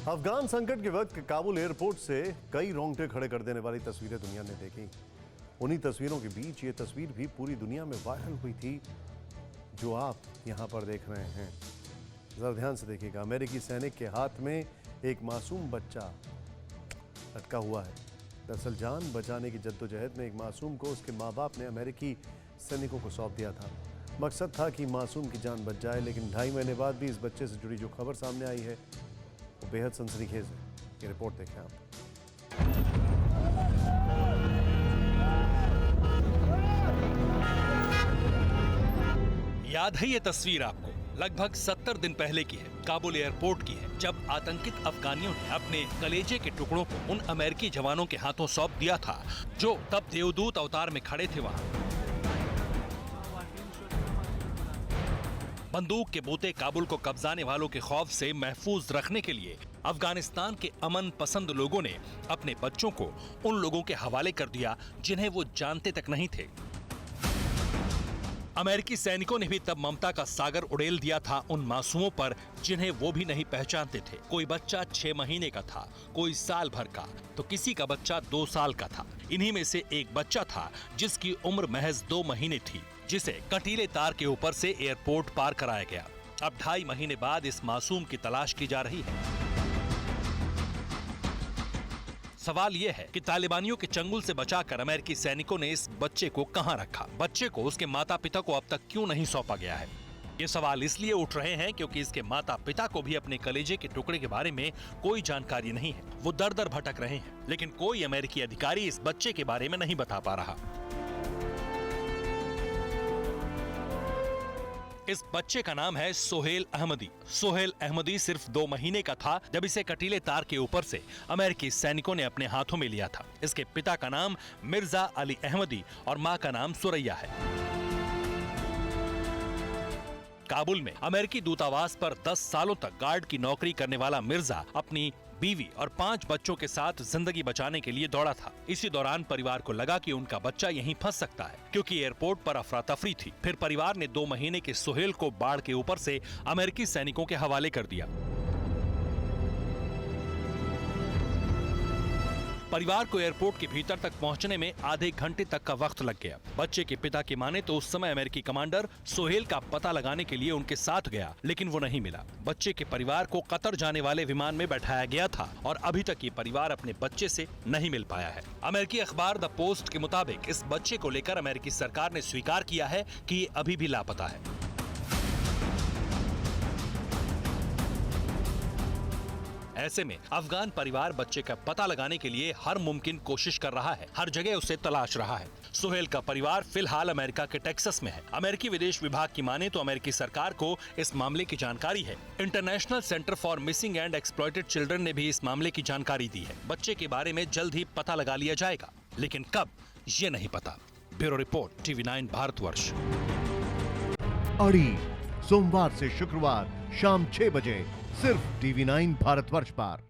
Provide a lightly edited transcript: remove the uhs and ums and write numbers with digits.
अफगान संकट के वक्त काबुल एयरपोर्ट से कई रोंगटे खड़े कर देने वाली तस्वीरें दुनिया ने देखी। उन्हीं तस्वीरों के बीच ये तस्वीर भी पूरी दुनिया में वायरल हुई थी जो आप यहां पर देख रहे हैं। जरा ध्यान से देखिएगा। अमेरिकी सैनिक के हाथ में एक मासूम बच्चा अटका हुआ है। दरअसल जान बचाने की जद्दोजहद में एक मासूम को उसके माँ बाप ने अमेरिकी सैनिकों को सौंप दिया था। मकसद था कि मासूम की जान बच जाए, लेकिन 2.5 महीने बाद भी इस बच्चे से जुड़ी जो खबर सामने आई है वो बेहद सनसनीखेज है। ये रिपोर्ट देखें आप। याद है ये तस्वीर आपको? लगभग 70 दिन पहले की है। काबुल एयरपोर्ट की है, जब आतंकित अफगानियों ने अपने कलेजे के टुकड़ों को उन अमेरिकी जवानों के हाथों सौंप दिया था जो तब देवदूत अवतार में खड़े थे वहाँ। बंदूक के बोते काबुल को कब्जाने वालों के खौफ से महफूज रखने के लिए अफगानिस्तान के अमन पसंद लोगों ने अपने बच्चों को उन लोगों के हवाले कर दिया जिन्हें वो जानते तक नहीं थे। अमेरिकी सैनिकों ने भी तब ममता का सागर उड़ेल दिया था उन मासूमों पर जिन्हें वो भी नहीं पहचानते थे। कोई बच्चा 6 महीने का था, कोई साल भर का, तो किसी का बच्चा 2 साल का था। इन्हीं में से एक बच्चा था जिसकी उम्र महज 2 महीने थी, जिसे कटीले तार के ऊपर से एयरपोर्ट पार कराया गया। अब 2.5 महीने बाद इस मासूम की तलाश की जा रही है। सवाल यह है कि तालिबानियों के चंगुल से बचाकर अमेरिकी सैनिकों ने इस बच्चे को कहां रखा? बच्चे को उसके माता पिता को अब तक क्यों नहीं सौंपा गया है? ये सवाल इसलिए उठ रहे हैं क्योंकि इसके माता पिता को भी अपने कलेजे के टुकड़े के बारे में कोई जानकारी नहीं है। वो दर दर भटक रहे हैं, लेकिन कोई अमेरिकी अधिकारी इस बच्चे के बारे में नहीं बता पा रहा। इस बच्चे का नाम है सोहेल अहमदी। सोहेल अहमदी सिर्फ 2 महीने का था जब इसे कटीले तार के ऊपर से अमेरिकी सैनिकों ने अपने हाथों में लिया था। इसके पिता का नाम मिर्जा अली अहमदी और मां का नाम सुरैया है। काबुल में अमेरिकी दूतावास पर 10 सालों तक गार्ड की नौकरी करने वाला मिर्जा अपनी बीवी और 5 बच्चों के साथ जिंदगी बचाने के लिए दौड़ा था। इसी दौरान परिवार को लगा कि उनका बच्चा यहीं फंस सकता है, क्योंकि एयरपोर्ट पर अफरा तफरी थी। फिर परिवार ने 2 महीने के सोहेल को बाढ़ के ऊपर से अमेरिकी सैनिकों के हवाले कर दिया। परिवार को एयरपोर्ट के भीतर तक पहुंचने में आधे घंटे तक का वक्त लग गया। बच्चे के पिता की माने तो उस समय अमेरिकी कमांडर सोहेल का पता लगाने के लिए उनके साथ गया, लेकिन वो नहीं मिला। बच्चे के परिवार को कतर जाने वाले विमान में बैठाया गया था और अभी तक ये परिवार अपने बच्चे से नहीं मिल पाया है। अमेरिकी अखबार द पोस्ट के मुताबिक इस बच्चे को लेकर अमेरिकी सरकार ने स्वीकार किया है कि ये अभी भी लापता है। ऐसे में अफगान परिवार बच्चे का पता लगाने के लिए हर मुमकिन कोशिश कर रहा है, हर जगह उसे तलाश रहा है। सोहेल का परिवार फिलहाल अमेरिका के टेक्सास में है। अमेरिकी विदेश विभाग की माने तो अमेरिकी सरकार को इस मामले की जानकारी है। International centre for missing and exploited children ने भी इस मामले की जानकारी दी है। बच्चे के बारे में जल्द ही पता लगा लिया जाएगा, लेकिन कब ये नहीं पता। Bureau report, TV9 Bharatvarsh. अड़ी सोमवार से शुक्रवार शाम 6 बजे सिर्फ TV9 भारतवर्ष पर।